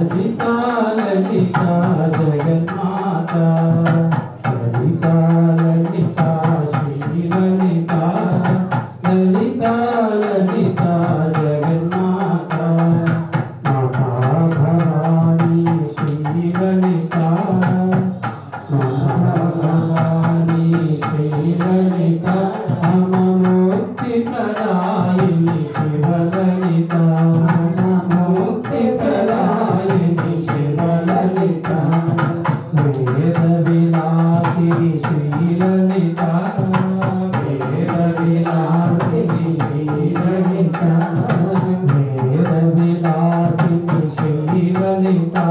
Lalitha Lalitha జగన్మాతా Lalitha Lalitha Shri Lalitha Lalitha Lalitha జగన్మాతా Mata Bhavani Shri Lalitha Mata Bhavani Shri Lalitha మమోక్తి ప్రదాయిని Shiva Lalitha మమోక్తి ప్రదాయిని Shiva Lalitha Veda విలాసిని Shri Lalitha Veda విలాసిని Shri Lalitha Veda విలాసిని Shri Lalitha